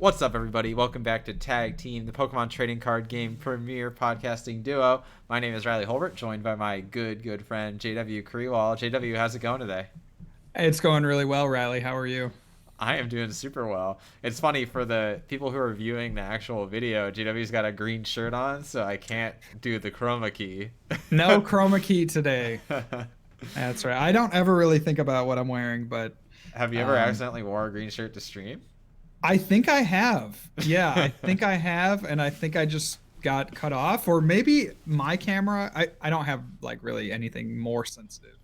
What's up, everybody? Welcome back to Tag Team, the Pokemon trading card game premier podcasting duo. My name is Riley Holbert, joined by my good friend JW Kriwal. JW, how's it going today? It's going really well, Riley. How are you? I am doing super well. It's funny for the people who are viewing the actual video. JW's got a green shirt on, so I can't do the chroma key. No chroma key today. That's right. I don't ever really think about what I'm wearing, but Have you ever accidentally wore a green shirt to stream? I think I have. Yeah, I think I have, and I think I just got cut off, or maybe my camera. I don't have like really anything more sensitive,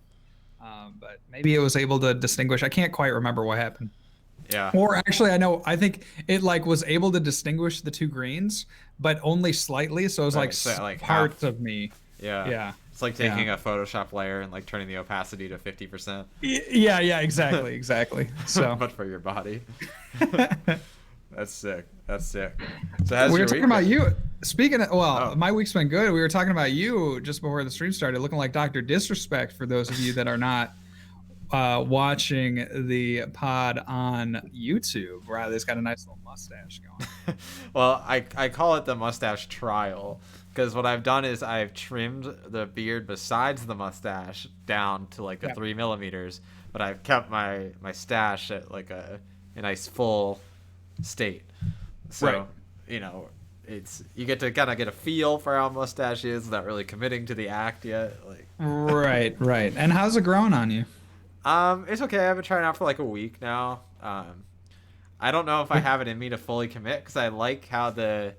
but maybe it was able to distinguish. I can't quite remember what happened. Yeah. Or actually, I know. I think it like was able to distinguish the two greens, but only slightly. So it was Right, like so, like, parts half. of me. Yeah. Yeah. It's like taking a Photoshop layer and like turning the opacity to 50%. Yeah, exactly. So But for your body. That's sick. So how's we your were talking week about been? you. Speaking of, well, Oh. my week's been good. We were talking about you just before the stream started, looking like Dr. Disrespect for those of you that are not watching the pod on YouTube. Riley's got a nice little mustache going. Well, I call it the mustache trial because what I've done is I've trimmed the beard besides the mustache down to like a Yeah. 3 millimeters, but I've kept my stash at like a nice full state. So, Right. you know, it's you get to kind of get a feel for how a mustache is without really committing to the act yet. Like, Right. And how's it growing on you? it's okay. I've been trying out for like a week now. I don't know if I have it in me to fully commit because I like how the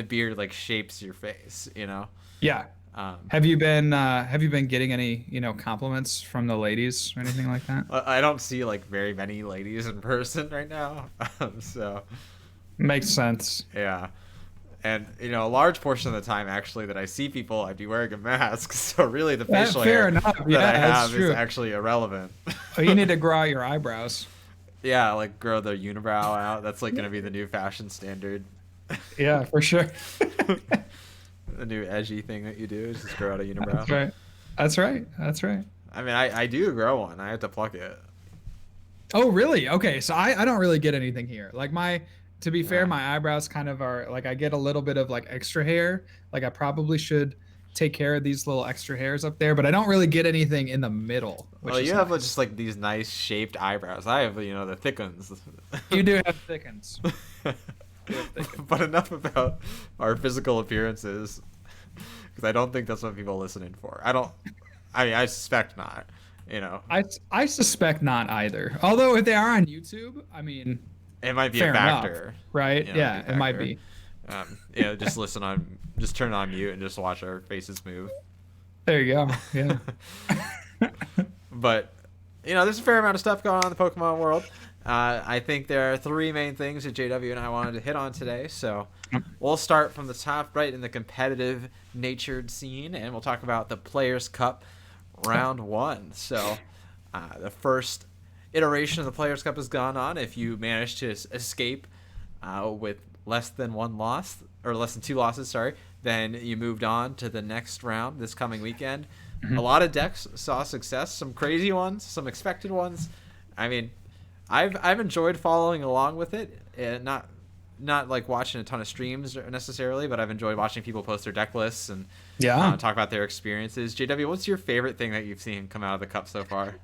beard like shapes your face, you know. Yeah. Um, Have you been getting any, compliments from the ladies or anything like that? I don't see like very many ladies in person right now, so Makes sense. yeah. And a large portion of the time actually that I see people, I'd be wearing a mask. So really, the facial Fair hair enough. that Yeah, I that's have is true. actually irrelevant. Oh, you need to grow out your eyebrows. Yeah, like grow the unibrow out. That's like gonna be the new fashion standard. Yeah, for sure. The new edgy thing that you do is just grow out a unibrow. That's right. That's right. I mean, I do grow one. I have to pluck it. Oh, really? Okay, so I don't really get anything here. Like to be fair, Yeah. my eyebrows kind of are like I get a little bit of like extra hair. Like I probably should take care of these little extra hairs up there, but I don't really get anything in the middle, which Well, is you have nice. just like these nice shaped eyebrows. I have, the thick ones. You do have thickens. You have thickens. But enough about our physical appearances, because I don't think that's what people are listening for. I don't. I mean, I suspect not. I suspect not either. Although if they are on YouTube, I mean, It might be fair a enough, factor. right? It'd Yeah, be a it might factor. be. Just just turn on mute and just watch our faces move. There you go. Yeah. But there's a fair amount of stuff going on in the Pokemon world. I think there are three main things that JW and I wanted to hit on today. So we'll start from the top, right in the competitive natured scene, and we'll talk about the Players Cup round one. So the first iteration of the Players Cup has gone on. If you manage to escape with less than one loss, or less than two losses, sorry, then you moved on to the next round this coming weekend. A lot of decks saw success, some crazy ones, some expected ones. I mean, I've enjoyed following along with it, not like watching a ton of streams necessarily, but I've enjoyed watching people post their deck lists and Yeah. talk about their experiences. JW, what's your favorite thing that you've seen come out of the cup so far?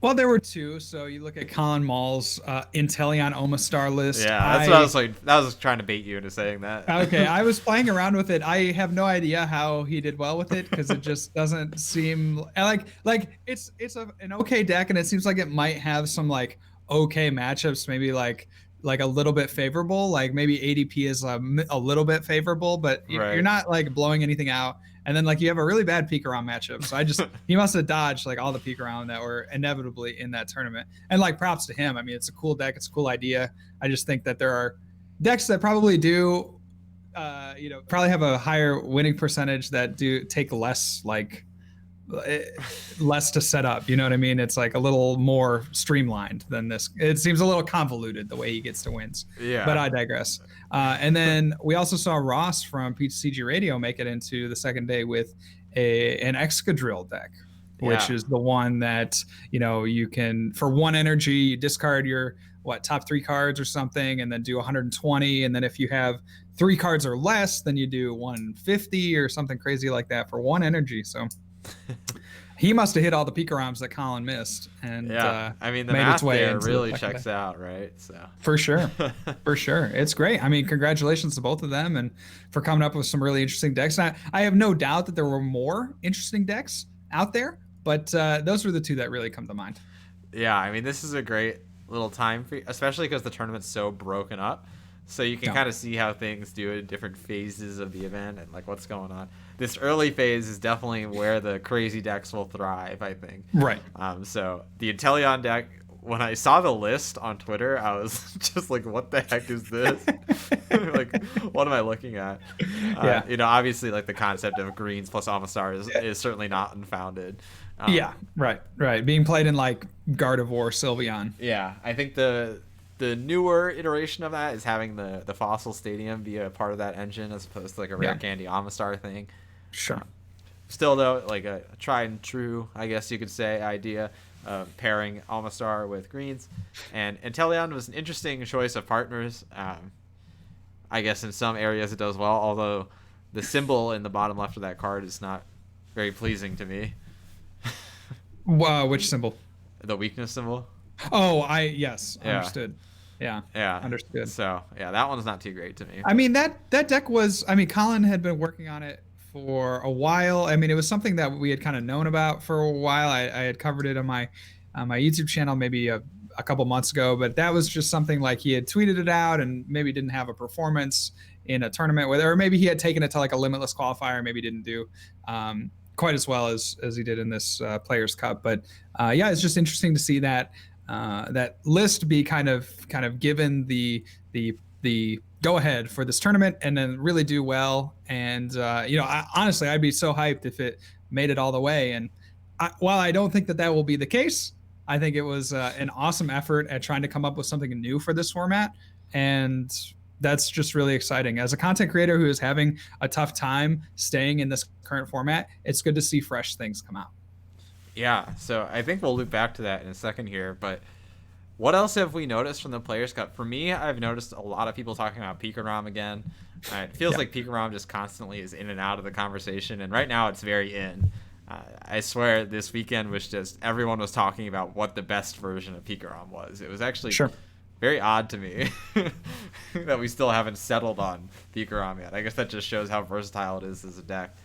Well, there were two. So you look at Colin Mall's Inteleon Omastar list. Yeah, that's what I was like. That was just trying to bait you into saying that. Okay, I was playing around with it. I have no idea how he did well with it because it just doesn't seem like it's an okay deck, and it seems like it might have some like okay matchups, maybe like a little bit favorable. Like maybe ADP is a little bit favorable, but Right. you're not like blowing anything out. And then like you have a really bad peek around matchup. So he must have dodged like all the peek around that were inevitably in that tournament. And like props to him. I mean, it's a cool deck. It's a cool idea. I just think that there are decks that probably do, probably have a higher winning percentage that do take less to set up. You know what I mean? It's like a little more streamlined than this. It seems a little convoluted the way he gets to wins. Yeah. But I digress. And then we also saw Ross from PCG Radio make it into the second day with an Excadrill deck. which Yeah. is the one that, you can, for 1 energy, you discard your top 3 cards or something, and then do 120. And then if you have 3 cards or less, then you do 150 or something crazy like that for 1 energy. So he must have hit all the Picaroms that Colin missed, and Yeah. I mean, the made its math way there into the really second checks deck. out, right? So. For sure. For sure. It's great. I mean, congratulations to both of them and for coming up with some really interesting decks. I have no doubt that there were more interesting decks out there, but those were the two that really come to mind. Yeah, I mean, this is a great little time for you, especially because the tournament's so broken up. So you can Yeah. kind of see how things do in different phases of the event and like what's going on. This early phase is definitely where the crazy decks will thrive, I think. Right. So the Inteleon deck, when I saw the list on Twitter, I was just like, "What the heck is this? Like, what am I looking at?" Yeah. Obviously, like the concept of greens plus Amistar is certainly not unfounded. Yeah. Right. Being played in like Gardevoir, Sylveon. Yeah, I think the newer iteration of that is having the Fossil Stadium be a part of that engine as opposed to like a rare Yeah. candy Amistar thing. Sure. Still though, like a tried and true, I guess you could say, idea of pairing Amistar with greens, and Inteleon was an interesting choice of partners. I guess in some areas it does well, although the symbol in the bottom left of that card is not very pleasing to me. Wow, which symbol? The weakness symbol. Oh, yes, Yeah. understood. Yeah. Yeah. Understood. So yeah, that one's not too great to me. I mean, that deck was, I mean, Colin had been working on it for a while. I mean, it was something that we had kind of known about for a while. I had covered it on my YouTube channel maybe a couple months ago, but that was just something like he had tweeted it out and maybe didn't have a performance in a tournament with it, or maybe he had taken it to like a limitless qualifier, maybe didn't do quite as well as he did in this Players Cup. But yeah, it's just interesting to see that that list be kind of given the go ahead for this tournament and then really do well. And honestly, I'd be so hyped if it made it all the way. And while I don't think that will be the case, I think it was an awesome effort at trying to come up with something new for this format. And that's just really exciting. As a content creator who is having a tough time staying in this current format, it's good to see fresh things come out. Yeah, so I think we'll loop back to that in a second here, but what else have we noticed from the Players Cup? For me, I've noticed a lot of people talking about Pikarom again. It feels like Pikarom just constantly is in and out of the conversation, and right now it's very in. I swear this weekend was just everyone was talking about what the best version of Pikarom was. It was actually very odd to me that we still haven't settled on Pikarom yet. I guess that just shows how versatile it is as a deck.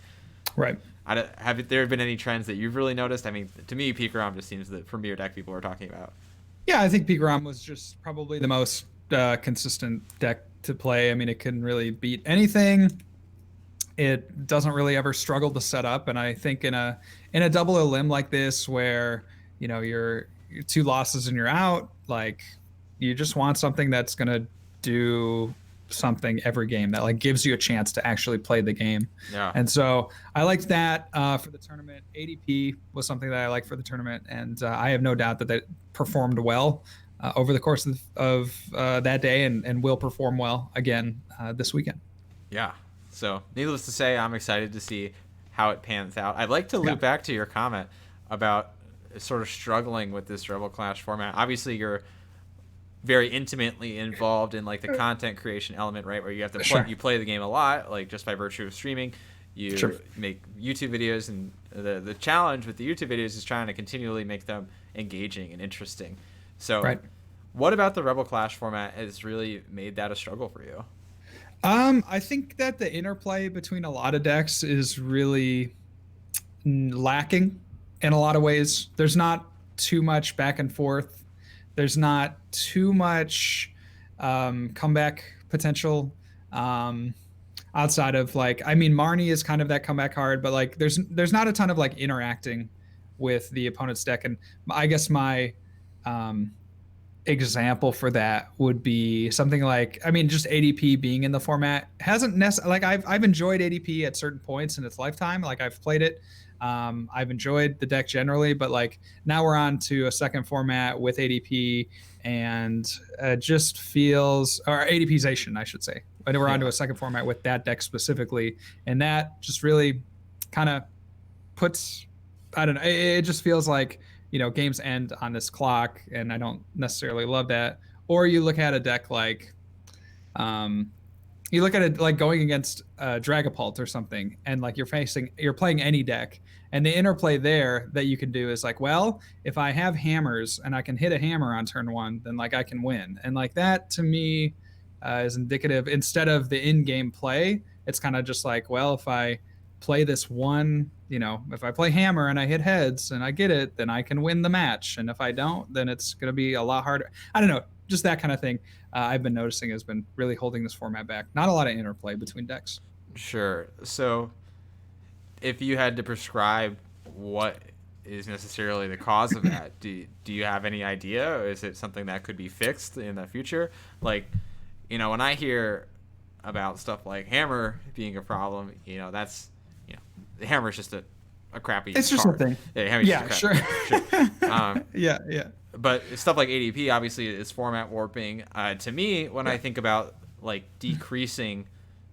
Right. Have there been any trends that you've really noticed? I mean, to me, Pikarom just seems the premier deck people are talking about. Yeah, I think Pikarom was just probably the most consistent deck to play. I mean, it couldn't really beat anything. It doesn't really ever struggle to set up, and I think in a double elim like this, where you're 2 losses and you're out, like you just want something that's gonna do something every game that like gives you a chance to actually play the game. Yeah. And so I liked that for the tournament. ADP was something that I liked for the tournament, and I have no doubt that that performed well over the course of that day, and will perform well again this weekend. Yeah. So needless to say, I'm excited to see how it pans out. I'd like to loop back to your comment about sort of struggling with this Rebel Clash format. Obviously, you're very intimately involved in like the content creation element, right? Where you have to you play the game a lot, like just by virtue of streaming. You make YouTube videos, and the challenge with the YouTube videos is trying to continually make them engaging and interesting. So, what about the Rebel Clash format has really made that a struggle for you? I think that the interplay between a lot of decks is really lacking in a lot of ways. There's not too much back and forth. There's not too much comeback potential outside of like, I mean, Marnie is kind of that comeback card, but like there's not a ton of like interacting with the opponent's deck. And I guess my example for that would be something like, I mean, just ADP being in the format hasn't necessarily, like I've enjoyed ADP at certain points in its lifetime. Like I've played it. I've enjoyed the deck generally, but like now we're on to a second format with ADP, and just feels, or ADPization, I should say. But we're on to a second format with that deck specifically, and that just really kind of puts I don't know. It just feels like, games end on this clock, and I don't necessarily love that. Or you look at a deck like, um, you look at it like going against Dragapult or something, and like you're playing any deck, and the interplay there that you can do is like, well, if I have hammers and I can hit a hammer on turn one, then like I can win, and like that to me is indicative. Instead of the in-game play, it's kind of just like, well, if I play this one, if I play hammer and I hit heads and I get it, then I can win the match, and if I don't, then it's gonna be a lot harder. I don't know, just that kind of thing. I've been noticing has been really holding this format back. Not a lot of interplay between decks. Sure. So, if you had to prescribe what is necessarily the cause of that, do you have any idea? Or is it something that could be fixed in the future? Like, when I hear about stuff like hammer being a problem, that's, the hammer is just a crappy It's just card. a thing. Yeah, Sure. Yeah. But stuff like ADP obviously is format warping. To me, when I think about like decreasing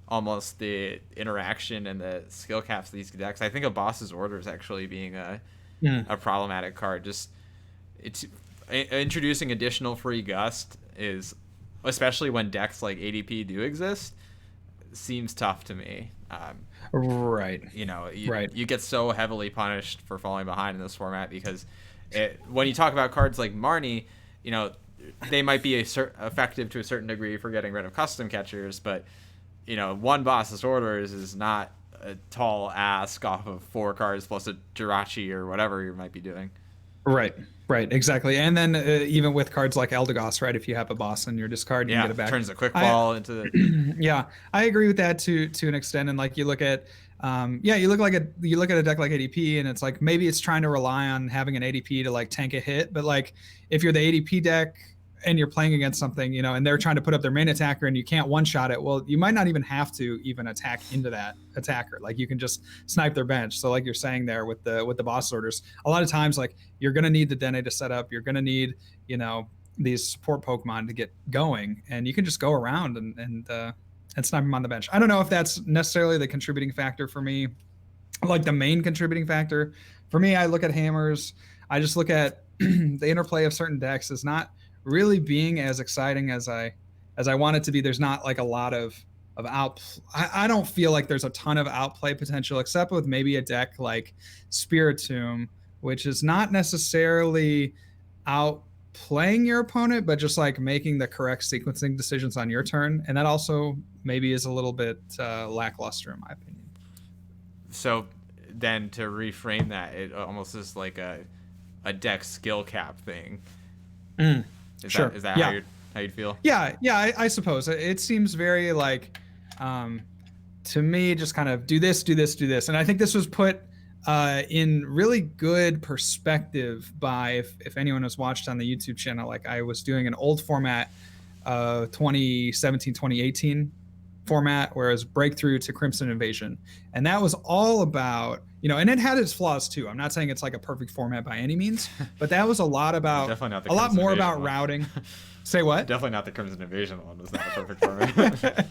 almost the interaction and the skill caps of these decks, I think of Boss's Orders actually being a problematic card. Just it's introducing additional free gust is, especially when decks like ADP do exist, seems tough to me. Right. You get so heavily punished for falling behind in this format because when you talk about cards like Marnie, they might be effective to a certain degree for getting rid of custom catchers, but one Boss's Orders is not a tall ask off of 4 cards plus a Jirachi or whatever you might be doing. Right, exactly. And then even with cards like Eldegoss, right? If you have a boss in your discard, you can get it back. Turns a quick ball into the. Yeah, I agree with that to an extent. And like you look at, you look at a deck like ADP, and it's like maybe it's trying to rely on having an ADP to like tank a hit, but like if you're the ADP deck and you're playing against something, and they're trying to put up their main attacker and you can't one-shot it, well, you might not even have to even attack into that attacker. Like you can just snipe their bench. So like you're saying there with the boss orders, a lot of times like you're going to need the Dene to set up. You're going to need, these support Pokemon to get going, and you can just go around and snipe them on the bench. I don't know if that's necessarily the contributing factor for me, like the main contributing factor. For me, I look at hammers. I just look at the interplay of certain decks is not really being as exciting as I want it to be. There's not like a lot of out. I don't feel like there's a ton of outplay potential, except with maybe a deck like Spiritomb, which is not necessarily outplaying your opponent, but just like making the correct sequencing decisions on your turn, and that also maybe is a little bit lackluster in my opinion. So then to reframe that, it almost is like a deck skill cap thing. Is that how you'd feel? Yeah, I suppose it seems very like, to me, just kind of do this, and I think this was put in really good perspective by if anyone has watched on the YouTube channel. Like I was doing an old format, 2017, 2018 format, whereas Breakthrough to Crimson Invasion, and that was all about. And it had its flaws too. I'm not saying it's like a perfect format by any means, but that was a lot about definitely not the a lot more about one. Routing. Say what? Definitely not the Crimson Invasion one. Was not a perfect format.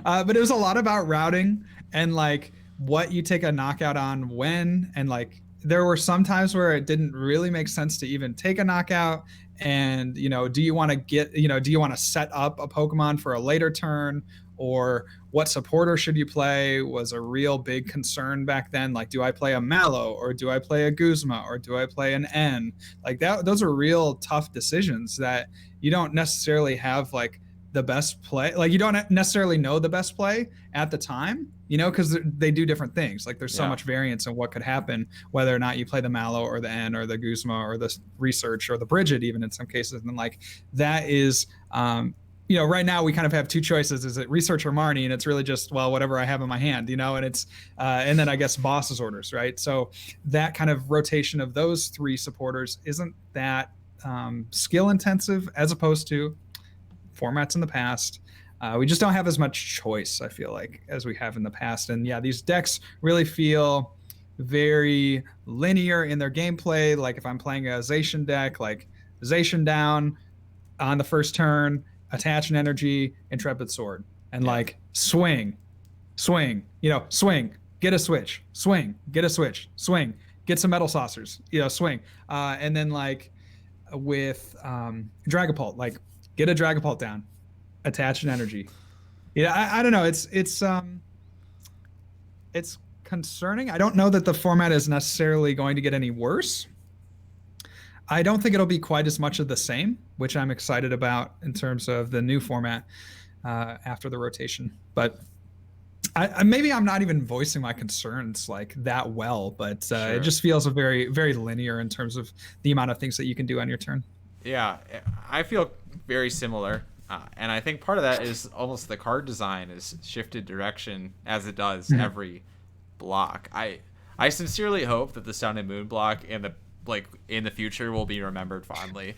But it was a lot about routing and like what you take a knockout on when, and like there were some times where it didn't really make sense to even take a knockout. And do you want to set up a Pokemon for a later turn? Or what supporter should you play was a real big concern back then. Like, do I play a Mallow, or do I play a Guzma, or do I play an N? Like that, those are real tough decisions that you don't necessarily have like the best play. Like you don't necessarily know the best play at the time, because they do different things. Like there's so much variance in what could happen, whether or not you play the Mallow or the N or the Guzma or the Research or the Bridget, even in some cases. And like that is, right now we kind of have two choices. Is it Research or Marnie? And it's really just, well, whatever I have in my hand, and it's, and then I guess Boss's Orders, right? So that kind of rotation of those 3 supporters isn't that skill intensive as opposed to formats in the past. We just don't have as much choice, I feel like, as we have in the past. And yeah, these decks really feel very linear in their gameplay. Like if I'm playing a Zacian deck, like Zacian down on the first turn, attach an energy, Intrepid Sword, and like swing, swing, swing, get a switch, swing, get a switch, swing, get some metal saucers, swing. And then like with Dragapult, like get a Dragapult down, attach an energy. Yeah, I don't know. It's concerning. I don't know that the format is necessarily going to get any worse. I don't think it'll be quite as much of the same, which I'm excited about in terms of the new format after the rotation. But maybe I'm not even voicing my concerns like that well, but Sure. it just feels a very, very linear in terms of the amount of things that you can do on your turn. Yeah, I feel very similar. And I think part of that is almost the card design is shifted direction as it does every block. I sincerely hope that the Sun and Moon block in the future will be remembered fondly,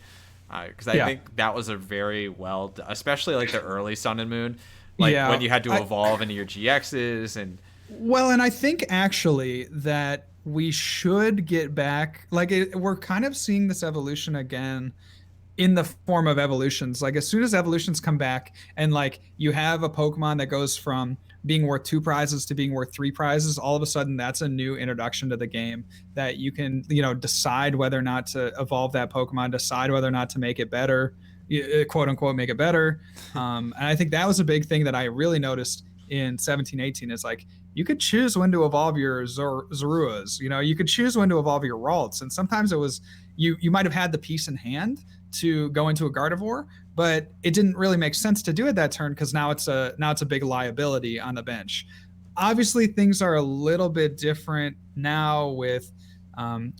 because I think that was a very especially like the early Sun and Moon, when you had to evolve into your GXs and. Well, and I think actually that we should get back, we're kind of seeing this evolution again in the form of evolutions. Like as soon as evolutions come back and like you have a Pokemon that goes from being worth 2 prizes to being worth 3 prizes, all of a sudden that's a new introduction to the game that you can, decide whether or not to evolve that Pokemon, decide whether or not to make it better, quote unquote, make it better. And I think that was a big thing that I really noticed in 17-18 is like, you could choose when to evolve your Zoruas, you could choose when to evolve your Ralts. And sometimes it was, you might have had the piece in hand to go into a Gardevoir, but it didn't really make sense to do it that turn because now it's a big liability on the bench. Obviously, things are a little bit different now with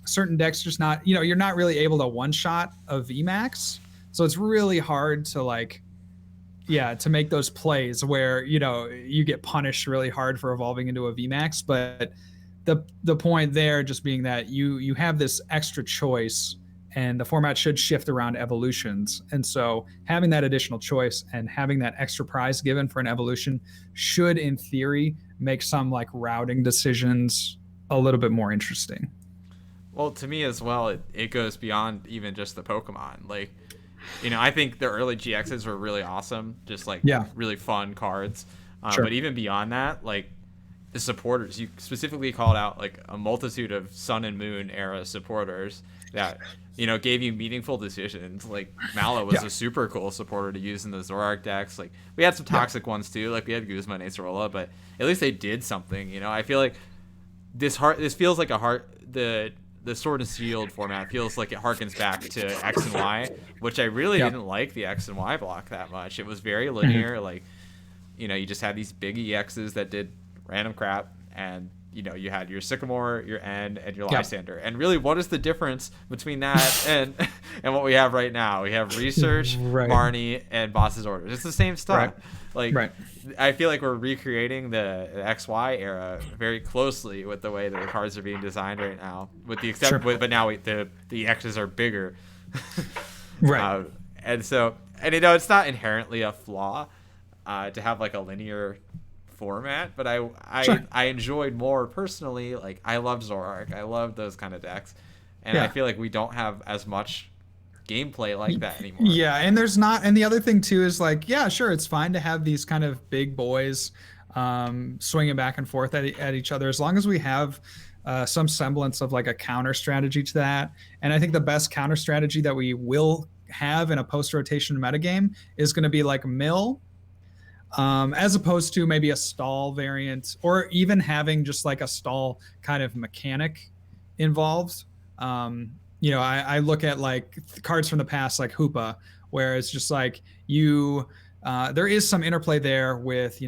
certain decks. Just not, you're not really able to one shot a VMAX, so it's really hard to to make those plays where you get punished really hard for evolving into a VMAX. But the point there just being that you have this extra choice. And the format should shift around evolutions. And so having that additional choice and having that extra prize given for an evolution should, in theory, make some routing decisions a little bit more interesting. Well, to me as well, it goes beyond even just the Pokemon. I think the early GXs were really awesome, just really fun cards. Sure. But even beyond that, the supporters, you specifically called out a multitude of Sun and Moon era supporters that gave you meaningful decisions. Mallow was a super cool supporter to use in the Zoroark decks. We had some toxic ones too, we had Guzma and Acerola, but at least they did something. I feel like this feels like the Sword and Shield format feels like it harkens back to X and Y, which I really didn't like the X and Y block that much. It was very linear. You just had these big EXs that did random crap, and you had your Sycamore, your N, and your Lysander. And really, what is the difference between that and what we have right now? We have Research, Marnie, and Boss's Orders. It's the same stuff. Right. I feel like we're recreating the XY era very closely with the way that the cards are being designed right now, with the exception, but now the X's are bigger. Right. And so, it's not inherently a flaw to have a linear format, but I enjoyed more personally. I love Zoroark, I love those kind of decks, and I feel like we don't have as much gameplay like that anymore. And there's not, and the other thing too is sure, it's fine to have these kind of big boys swinging back and forth at each other, as long as we have some semblance of a counter strategy to that. And I think the best counter strategy that we will have in a post-rotation metagame is going to be Mill, as opposed to maybe a stall variant, or even having just a stall kind of mechanic involved. I look at cards from the past, like Hoopa, where it's just there is some interplay there with,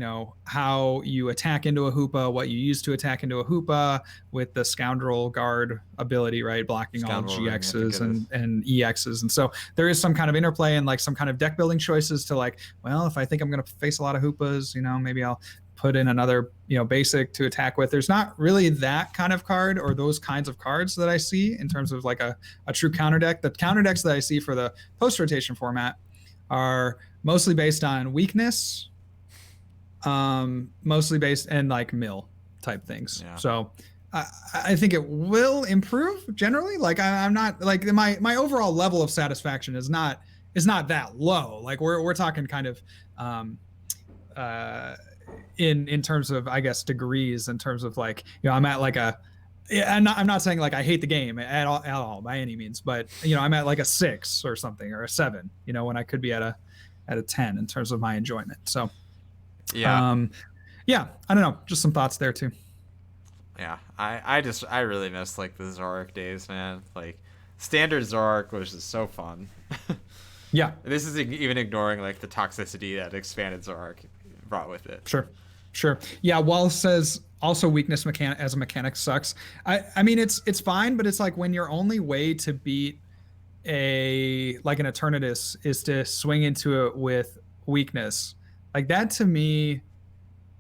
how you attack into a Hoopa, what you use to attack into a Hoopa, with the Scoundrel Guard ability, right? Blocking Scoundrel all GXs and EXs. And so there is some kind of interplay and some kind of deck building choices to if I think I'm going to face a lot of Hoopas, maybe I'll put in another, basic to attack with. There's not really that kind of card or those kinds of cards that I see in terms of a true counter deck. The counter decks that I see for the post-rotation format are mostly based on weakness, mostly based and mill type things. So I think it will improve generally. I'm not my overall level of satisfaction is not that low. We're talking kind of in terms of, I guess, degrees, in terms of I'm at Yeah, I'm not saying like I hate the game at all by any means, but I'm at like a 6 or something, or a 7, when I could be at a 10 in terms of my enjoyment. So, Yeah. um, yeah, I don't know, just some thoughts there too. Yeah, I really miss like the Zoroark days, man. Like standard Zoroark was just so fun. Yeah, This is even ignoring like the toxicity that expanded Zoroark brought with it. sure, sure. Yeah, Wall says also weakness mechanic as a mechanic sucks. I mean it's fine, but it's like when your only way to beat a like an Eternatus is to swing into it with weakness. Like that to me,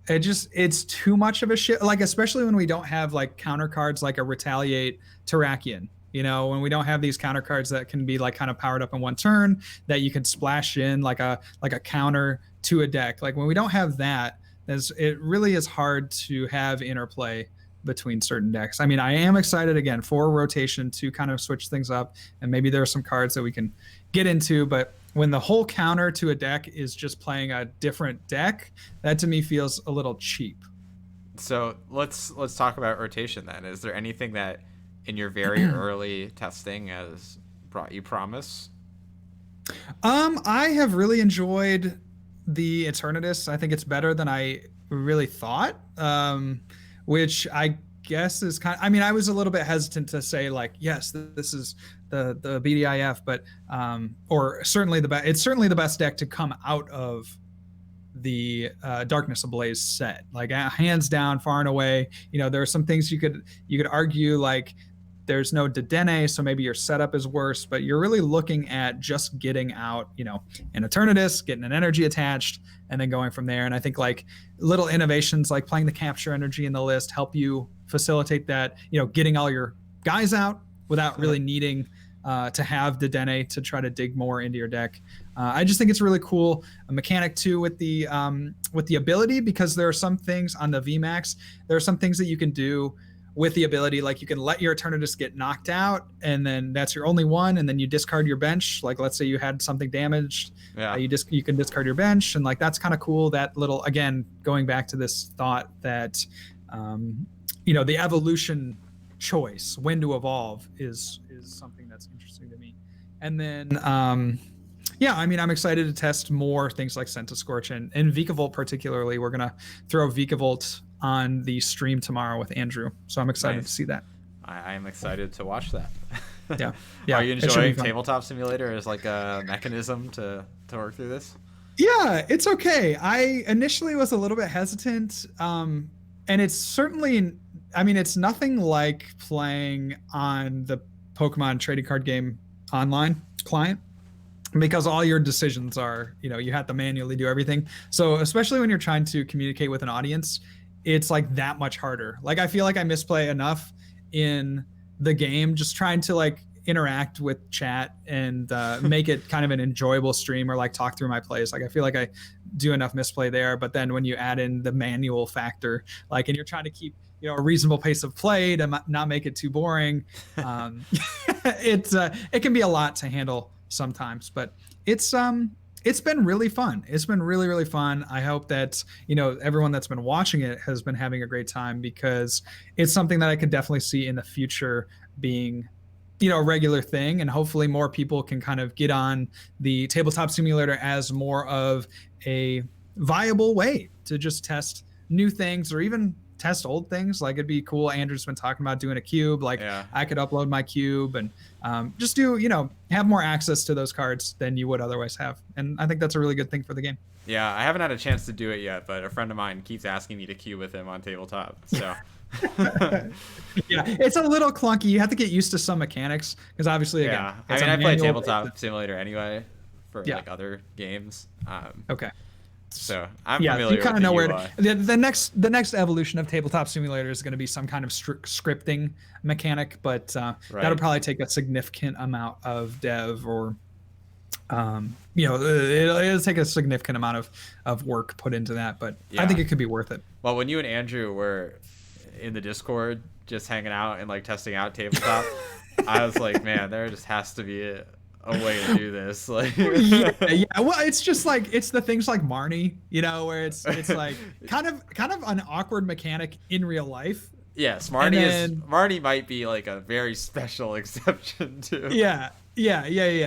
it's too much of a shit. Like especially when we don't have like counter cards like a Retaliate Terrakion. When we don't have these counter cards that can be like kind of powered up in one turn that you can splash in like a counter to a deck. Like when we don't have that, it really is hard to have interplay between certain decks. I mean, I am excited again for rotation to kind of switch things up, and maybe there are some cards that we can get into, but when the whole counter to a deck is just playing a different deck, that to me feels a little cheap. So let's talk about rotation then. Is there anything that in your very early testing has brought you promise? I have really enjoyed the Eternatus. I think it's better than I really thought. Which I guess is kind of, I mean, I was a little bit hesitant to say like, yes, this is the BDIF, but or certainly it's certainly the best deck to come out of the Darkness Ablaze set, like hands down, far and away. There are some things you could argue, like there's no Dedenne, so maybe your setup is worse, but you're really looking at just getting out, an Eternatus, getting an energy attached, and then going from there. And I think like little innovations like playing the capture energy in the list help you facilitate that, getting all your guys out without really needing to have Dedenne to try to dig more into your deck. I just think it's really cool. A mechanic too with the ability, because there are some things on the VMAX, there are some things that you can do with the ability, like you can let your Eternatus get knocked out, and then that's your only one, and then you discard your bench. Like let's say you had something damaged, you can discard your bench, and like that's kind of cool. That little, again, going back to this thought that the evolution choice, when to evolve, is something that's interesting to me. And then I mean, I'm excited to test more things like Centiskorch and Vikavolt particularly. We're gonna throw Vikavolt on the stream tomorrow with Andrew, so I'm excited to see that. I'm excited to watch that. Yeah. Are you enjoying Tabletop Simulator as like a mechanism to work through this? Yeah, it's okay. I initially was a little bit hesitant, and it's certainly, I mean, it's nothing like playing on the Pokemon trading card game online client, because all your decisions are, you have to manually do everything. So especially when you're trying to communicate with an audience, it's like that much harder. Like I feel like I misplay enough in the game just trying to like interact with chat and make it kind of an enjoyable stream, or like talk through my plays. Like I feel like I do enough misplay there, but then when you add in the manual factor, like, and you're trying to keep a reasonable pace of play to not make it too boring, it can be a lot to handle sometimes, but it's been really fun. It's been really, really fun. I hope that, everyone that's been watching it has been having a great time, because it's something that I could definitely see in the future being, a regular thing. And hopefully more people can kind of get on the Tabletop Simulator as more of a viable way to just test new things, or even test old things. Like it'd be cool. Andrew's been talking about doing a cube. Like I could upload my cube and just do, have more access to those cards than you would otherwise have. And I think that's a really good thing for the game. Yeah, I haven't had a chance to do it yet, but a friend of mine keeps asking me to queue with him on tabletop. So yeah, it's a little clunky. You have to get used to some mechanics, because obviously, again, I mean, I play Tabletop Simulator anyway for like other games. Okay. So I'm familiar. You kind of know where the next evolution of Tabletop Simulator is going to be some kind of scripting mechanic, but that'll probably take a significant amount of dev, or it'll take a significant amount of work put into that. But I think it could be worth it. Well, when you and Andrew were in the Discord just hanging out and like testing out Tabletop, I was like, man, there just has to be a way to do this. Like well, it's just like, it's the things like Marnie, where it's like kind of an awkward mechanic in real life, Yes, And then Marty might be like a very special exception too. yeah.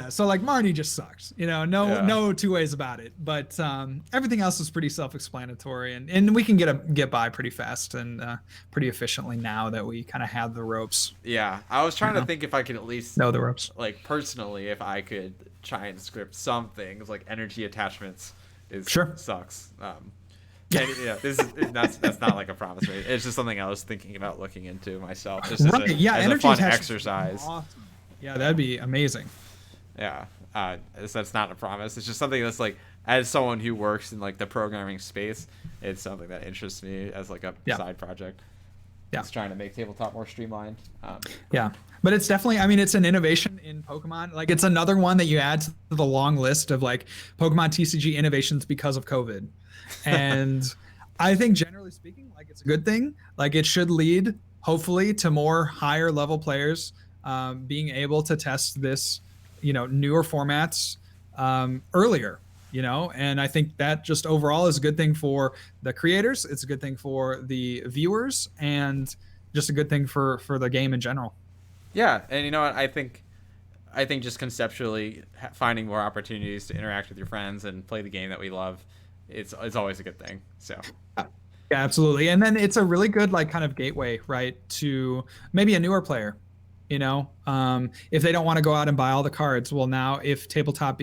So like Marnie just sucks, Yeah. no two ways about it. But everything else is pretty self-explanatory, and we can get by pretty fast and pretty efficiently now that we kind of have the ropes. Yeah, I was trying to think if I could at least, Know the ropes. like personally, if I could try and script some things like energy attachments is Sure. sucks. And, yeah, that's not like a promise, right? It's just something I was thinking about looking into myself, just as Right. Yeah. as a Energy fun attachment. exercise. Awesome. Yeah, that'd be amazing. Yeah, that's not a promise. It's just something that's like, as someone who works in like the programming space, it's something that interests me as like a side project. Yeah. It's trying to make tabletop more streamlined. Yeah, but it's definitely, I mean, it's an innovation in Pokemon. Like, it's another one that you add to the long list of like Pokemon TCG innovations because of COVID. And I think generally speaking, like, it's a good thing. Like, it should lead hopefully to more higher level players being able to test this, newer formats earlier. And I think that just overall is a good thing for the creators. It's a good thing for the viewers, and just a good thing for the game in general. Yeah, and you know what? I think just conceptually finding more opportunities to interact with your friends and play the game that we love, it's always a good thing. So. Yeah, absolutely. And then it's a really good like kind of gateway, right, to maybe a newer player. If they don't want to go out and buy all the cards, well, now if tabletop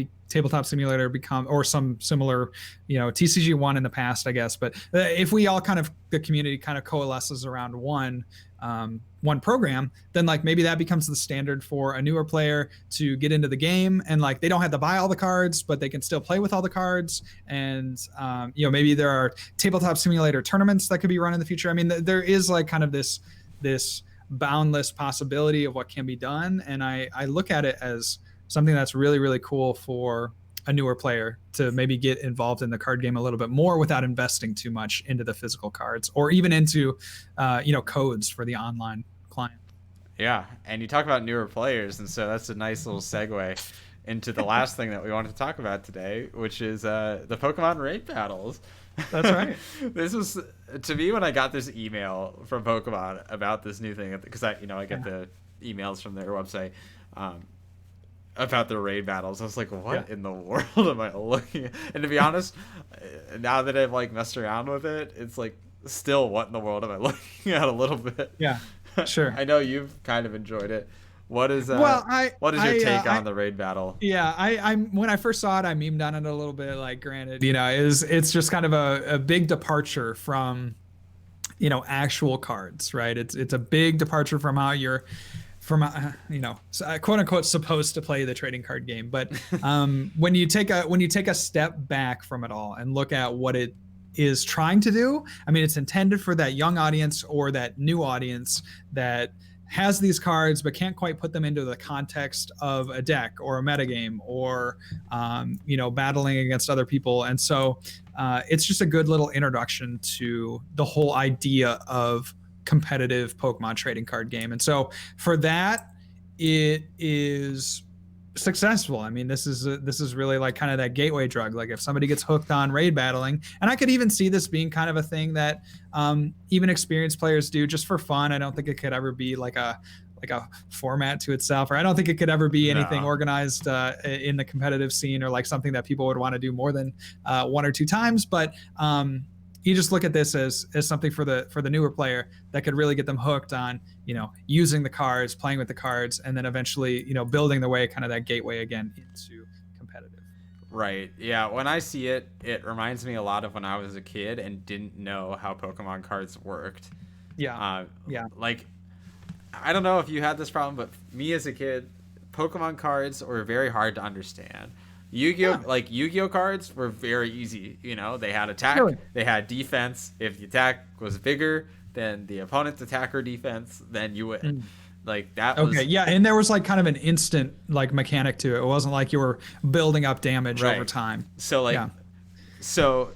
simulator become, or some similar, TCG one in the past, I guess, but if we all kind of, the community kind of coalesces around one program, then like maybe that becomes the standard for a newer player to get into the game, and like they don't have to buy all the cards, but they can still play with all the cards. And maybe there are tabletop simulator tournaments that could be run in the future. I mean, there is like kind of this boundless possibility of what can be done, and I look at it as something that's really, really cool for a newer player to maybe get involved in the card game a little bit more without investing too much into the physical cards, or even into codes for the online client. Yeah, and you talk about newer players, and so that's a nice little segue into the last thing that we wanted to talk about today, which is the Pokemon raid battles. That's right. This was, to me, when I got this email from Pokemon about this new thing, because I get the emails from their website about the raid battles. I was like, what in the world am I looking at? And to be honest, now that I've like messed around with it, it's like still, what in the world am I looking at a little bit? Yeah, sure. I know you've kind of enjoyed it. What is what is your take on the raid battle? Yeah, I when I first saw it, I memed on it a little bit. Like, granted, it's just kind of a big departure from, actual cards, right? It's a big departure from how you're, quote unquote, supposed to play the trading card game. But when you take a step back from it all and look at what it is trying to do, I mean, it's intended for that young audience or that new audience that has these cards but can't quite put them into the context of a deck or a metagame or battling against other people. And so it's just a good little introduction to the whole idea of competitive Pokemon trading card game. And so for that, it is successful. I mean, this is really like kind of that gateway drug. Like, if somebody gets hooked on raid battling, and I could even see this being kind of a thing that even experienced players do just for fun. I don't think it could ever be like a format to itself, or I don't think it could ever be anything organized in the competitive scene, or like something that people would want to do more than one or two times. But you just look at this as something for the newer player that could really get them hooked on, using the cards, playing with the cards, and then eventually, building the way kind of that gateway again into competitive. Right. Yeah. When I see it, it reminds me a lot of when I was a kid and didn't know how Pokemon cards worked. Yeah. Like, I don't know if you had this problem, but me as a kid, Pokemon cards were very hard to understand. Yu-Gi-Oh cards were very easy. They had attack, they had defense. If the attack was bigger than the opponent's attack or defense, then you win. Like, that was... Okay, yeah, and there was like kind of an instant like mechanic to it. It wasn't like you were building up damage over time. So so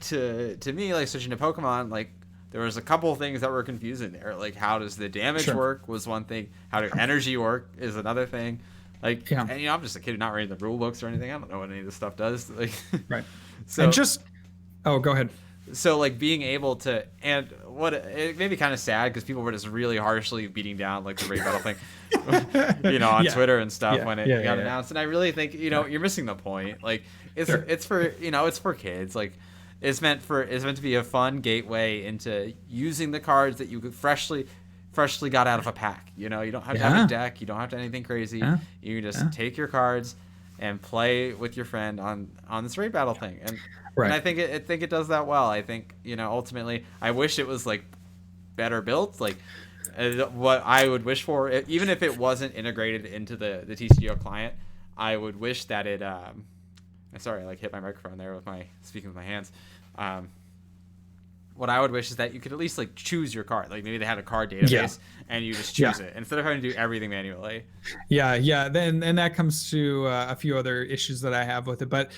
to me, like, switching to Pokemon, like, there was a couple of things that were confusing there. Like, how does the damage work was one thing. How does energy work is another thing. Like, and I'm just a kid not reading the rule books or anything. I don't know what any of this stuff does. Like, right. So and just, go ahead. so like being able to, and what it made me kind of sad because people were just really harshly beating down like the raid battle thing, on Twitter and stuff when it got announced. And I really think you're missing the point. Like it's for it's for kids. Like it's meant to be a fun gateway into using the cards that you could freshly got out of a pack. You don't have to have a deck. You don't have to have anything crazy. You can just take your cards and play with your friend on this raid battle thing. And I think it does that well. I think ultimately, I wish it was like better built. Like what I would wish for, even if it wasn't integrated into the TCGO client, I would wish that it. Sorry, I like hit my microphone there with my speaking with my hands. What I would wish is that you could at least like choose your card. Like maybe they had a card database and you just choose it instead of having to do everything manually. Then that comes to a few other issues that I have with it. But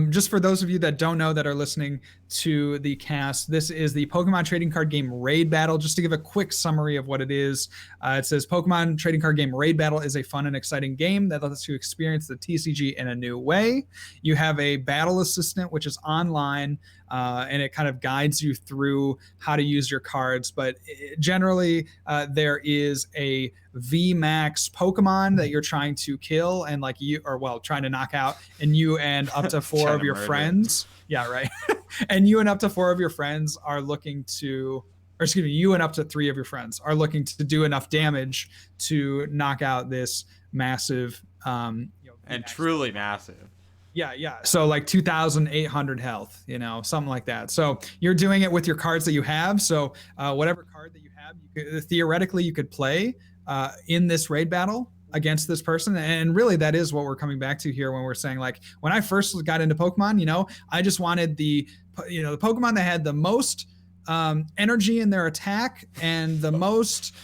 just for those of you that don't know that are listening to the cast, this is the Pokemon trading card game Raid Battle. Just to give a quick summary of what it is, it says Pokemon trading card game Raid Battle is a fun and exciting game that lets you experience the TCG in a new way. You have a battle assistant, which is online, and it kind of guides you through how to use your cards. But generally, there is a VMAX Pokemon that you're trying to kill and trying to knock out, and you and up to four of your friends. Yeah, right. And you and up to four of your friends are looking to, or excuse me, you and up to three of your friends are looking to do enough damage to knock out this massive, and truly massive. Yeah. So like 2,800 health, something like that. So you're doing it with your cards that you have. So whatever card that you have, theoretically you could play in this raid battle against this person. And really that is what we're coming back to here when we're saying, like, when I first got into Pokemon, I just wanted the Pokemon that had the most energy in their attack and the most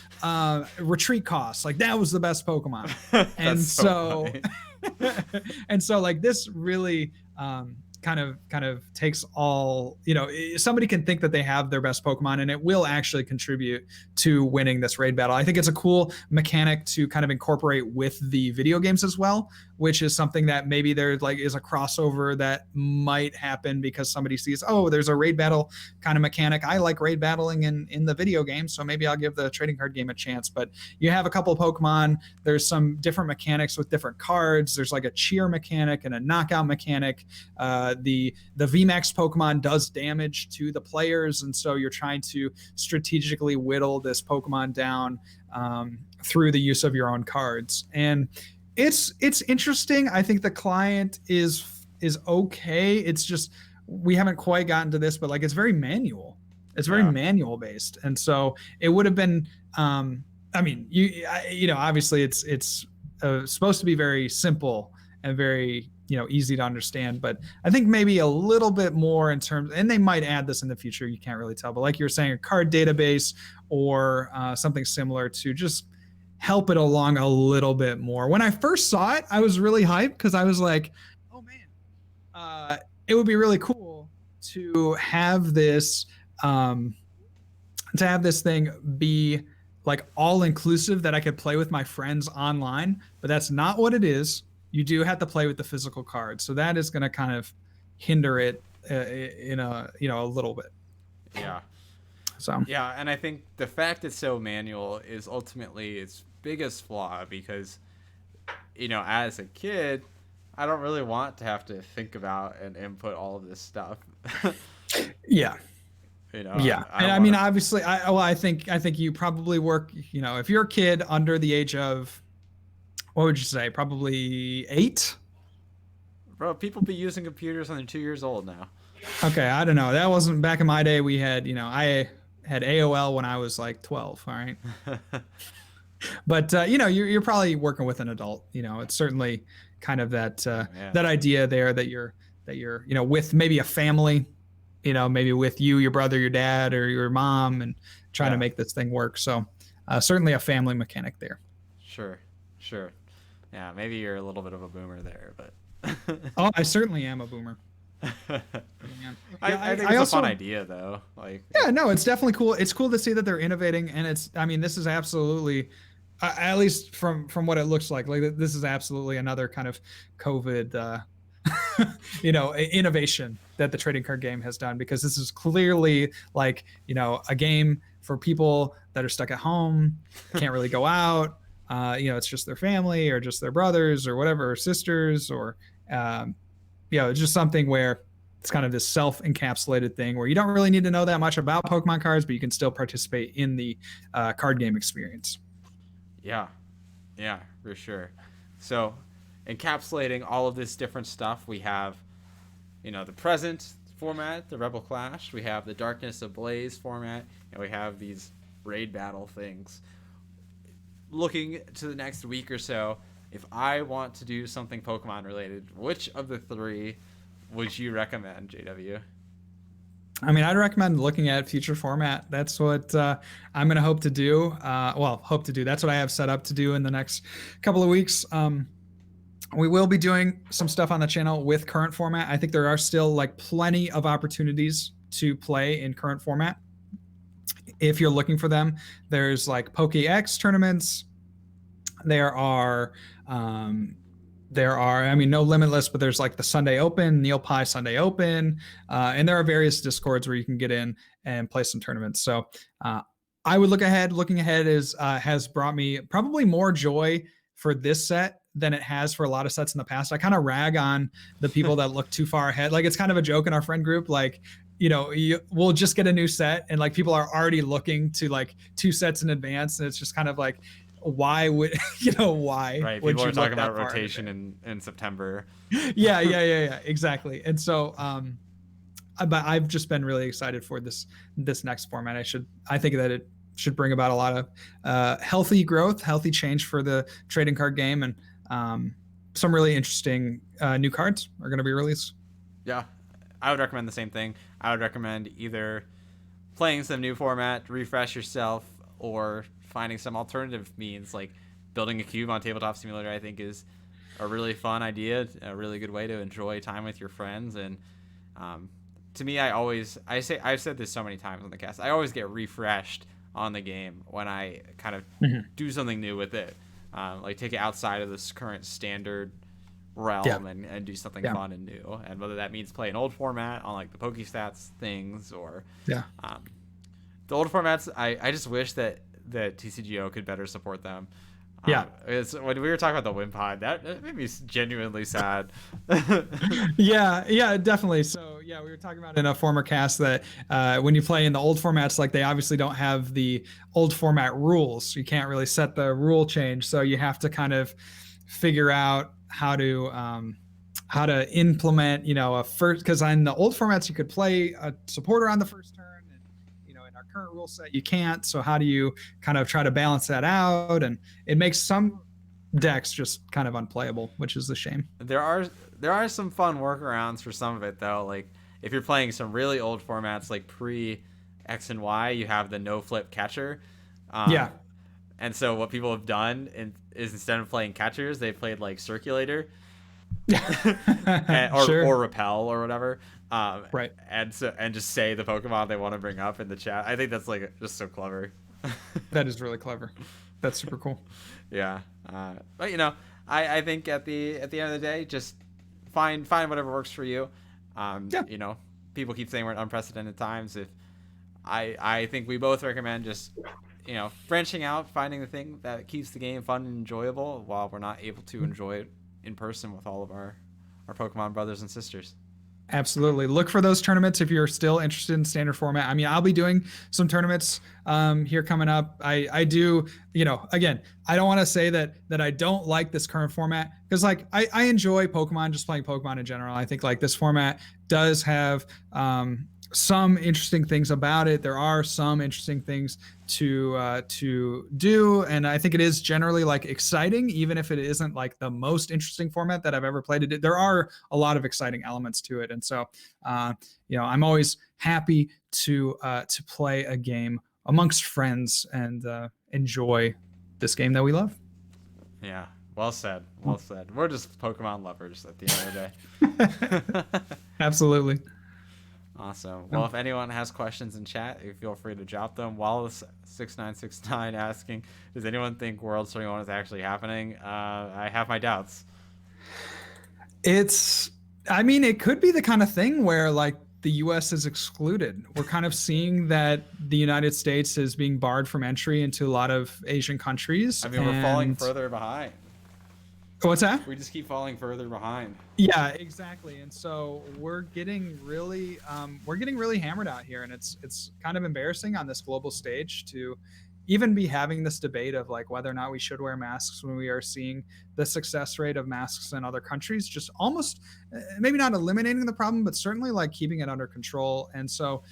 retreat costs. Like that was the best Pokemon. And so and so like this really kind of takes all, somebody can think that they have their best Pokemon and it will actually contribute to winning this raid battle. I think it's a cool mechanic to kind of incorporate with the video games as well, which is something that maybe there is a crossover that might happen because somebody sees, oh, there's a raid battle kind of mechanic. I like raid battling in the video game, so maybe I'll give the trading card game a chance. But you have a couple of Pokemon, there's some different mechanics with different cards. There's like a cheer mechanic and a knockout mechanic. The VMAX Pokemon does damage to the players, and so you're trying to strategically whittle this Pokemon down through the use of your own cards. And it's interesting. I think the client is okay. It's just we haven't quite gotten to this, but like it's very manual. It's very manual based, and so it would have been. Obviously it's supposed to be very simple and very easy to understand, but I think maybe a little bit more in terms, and they might add this in the future, you can't really tell, but like you're saying, a card database or something similar to just help it along a little bit more. When I first saw it, I was really hyped because I was like, oh man, it would be really cool to have this thing be like all inclusive that I could play with my friends online, but that's not what it is. You do have to play with the physical cards, so that is going to kind of hinder it in a little bit. Yeah. So yeah, and I think the fact it's so manual is ultimately its biggest flaw because, as a kid, I don't really want to have to think about and input all of this stuff. Yeah. Obviously, I think you probably work. If you're a kid under the age of, what would you say? Probably 8? Bro, people be using computers when they're 2 years old now. Okay, I don't know. That wasn't back in my day. We had, I had AOL when I was like 12. All right. But you're probably working with an adult. It's certainly kind of that idea there that you're with maybe a family. Maybe with you, your brother, your dad, or your mom, and trying to make this thing work. So certainly a family mechanic there. Sure. Yeah, maybe you're a little bit of a boomer there, but oh, I certainly am a boomer. I think it's a fun idea, though. It's definitely cool. It's cool to see that they're innovating, and this is absolutely, at least from what it looks like this is absolutely another kind of COVID innovation that the trading card game has done, because this is clearly like, a game for people that are stuck at home, can't really go out. It's just their family or just their brothers or whatever, or sisters, or um, it's just something where it's kind of this self-encapsulated thing where you don't really need to know that much about Pokemon cards, but you can still participate in the card game experience. Yeah, yeah, for sure. So, encapsulating all of this different stuff, we have, the present format, the Rebel Clash. We have the Darkness Ablaze format, and we have these raid battle things. Looking to the next week or so, if I want to do something Pokemon related, which of the three would you recommend, JW? I mean, I'd recommend looking at future format. That's what I'm going to hope to do. That's what I have set up to do in the next couple of weeks. We will be doing some stuff on the channel with current format. I think there are still like plenty of opportunities to play in current format. If you're looking for them, there's like PokéX tournaments. There are, I mean, no Limitless, but there's like the Sunday Open, Neil Pie Sunday Open, and there are various Discords where you can get in and play some tournaments. So I would look ahead. Looking ahead has brought me probably more joy for this set than it has for a lot of sets in the past. I kind of rag on the people that look too far ahead. Like, it's kind of a joke in our friend group. Like, we'll just get a new set and like people are already looking to like 2 sets in advance. And it's just kind of like, why would, why? Right. People are talking about rotation in September. Yeah, exactly. And so, but I've just been really excited for this next format. I think that it should bring about a lot of healthy growth, healthy change for the trading card game, and some really interesting new cards are going to be released. Yeah, I would recommend the same thing. I would recommend either playing some new format to refresh yourself, or finding some alternative means, like building a cube on Tabletop Simulator. I think is a really fun idea, a really good way to enjoy time with your friends. And to me, I've said this so many times on the cast, I always get refreshed on the game when I kind of do something new with it, like take it outside of this current standard realm and do something fun and new. And whether that means play an old format on like the PokeStats things, or the old formats, I just wish that TCGO could better support them. When we were talking about the Wimpod, that made me genuinely sad. yeah, definitely. So we were talking about in a former cast that when you play in the old formats, like they obviously don't have the old format rules. You can't really set the rule change, so you have to kind of figure out how to implement, a first, because in the old formats you could play a supporter on the first turn. In our current rule set, you can't. So how do you kind of try to balance that out? And it makes some decks just kind of unplayable, which is a shame. There are some fun workarounds for some of it, though. Like if you're playing some really old formats, like pre X and Y, you have the no flip catcher. And so what people have done is instead of playing catchers, they played like circulator, or repel or whatever. Right. And just say the Pokemon they want to bring up in the chat. I think that's like just so clever. That is really clever. That's super cool. Yeah. But I think at the end of the day, just find whatever works for you. People keep saying we're in unprecedented times. If I think we both recommend just branching out, finding the thing that keeps the game fun and enjoyable while we're not able to enjoy it in person with all of our Pokemon brothers and sisters. Absolutely. Look for those tournaments if you're still interested in standard format. I mean, I'll be doing some tournaments here coming up. I do, again, I don't want to say that I don't like this current format, because like I enjoy Pokemon, just playing Pokemon in general. I think like this format does have some interesting things about it. There are some interesting things to do, and I think it is generally like exciting, even if it isn't like the most interesting format that I've ever played. There are a lot of exciting elements to it, and so I'm always happy to play a game amongst friends and enjoy this game that we love. Yeah, well said. We're just Pokemon lovers at the end of the day. Absolutely. Awesome. Well, if anyone has questions in chat, feel free to drop them. Wallace6969 asking, does anyone think World 21 is actually happening? I have my doubts. It's I mean, it could be the kind of thing where like the US is excluded. We're kind of seeing that the United States is being barred from entry into a lot of Asian countries. I mean, we're falling And further behind. what's that? We just keep falling further behind. Yeah, exactly. And so we're getting really hammered out here, and it's kind of embarrassing on this global stage to even be having this debate of like whether or not we should wear masks when we are seeing the success rate of masks in other countries just almost maybe not eliminating the problem, but certainly like keeping it under control. And so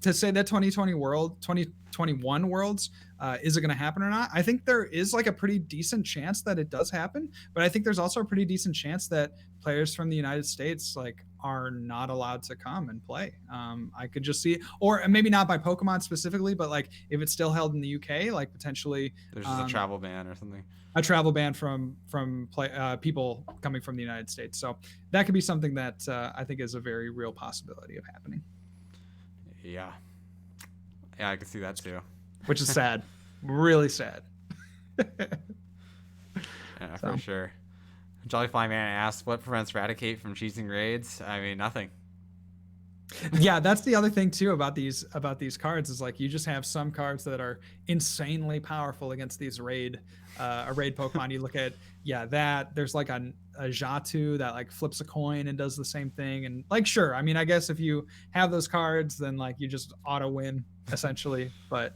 to say that 2021 worlds is it going to happen or not? I think there is like a pretty decent chance that it does happen, but I think there's also a pretty decent chance that players from the United States like are not allowed to come and play. I could just see, or maybe not by Pokemon specifically, but like if it's still held in the UK, like potentially there's just a travel ban or something. A travel ban from people coming from the United States. So that could be something that I think is a very real possibility of happening. Yeah, I can see that too. Which is sad, really sad. Yeah, for sure. Jollyfly Man asks, what prevents Raticate from cheesing raids? I mean, nothing. Yeah, that's the other thing too about these cards is like you just have some cards that are insanely powerful against these raid Pokemon. You look at that there's like a Xatu that like flips a coin and does the same thing, and like sure, I mean I guess if you have those cards then like you just auto win essentially, but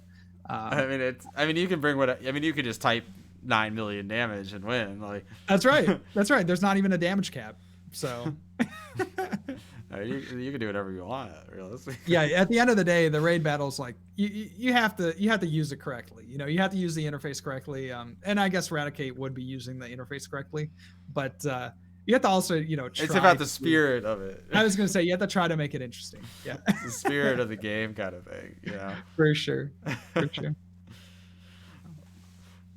I mean you can bring you could just type 9 million damage and win. Like that's right. There's not even a damage cap, so you can do whatever you want, realistically. Yeah, at the end of the day, the raid battle's like you have to use it correctly. You know, you have to use the interface correctly. And I guess Raticate would be using the interface correctly, but you have to also try. It's about the spirit of it. I was gonna say you have to try to make it interesting. Yeah, it's the spirit of the game kind of thing. Yeah, for sure.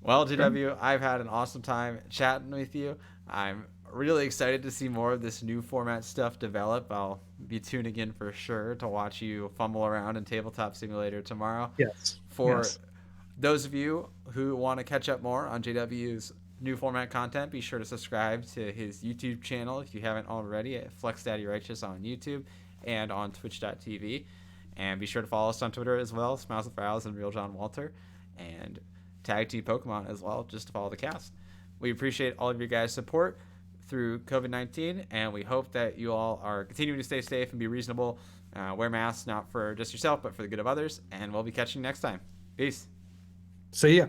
Well, GW, I've had an awesome time chatting with you. I'm really excited to see more of this new format stuff develop. I'll be tuning in for sure to watch you fumble around in Tabletop Simulator tomorrow. Yes. For those of you who want to catch up more on JW's new format content, be sure to subscribe to his YouTube channel if you haven't already at Flex Daddy Righteous on YouTube and on Twitch.tv. And be sure to follow us on Twitter as well, Smiles with Files and Real John Walter. And Tag Team Pokemon as well, just to follow the cast. We appreciate all of your guys' support through COVID-19, and we hope that you all are continuing to stay safe and be reasonable. Wear masks, not for just yourself, but for the good of others, and we'll be catching you next time. Peace. See ya.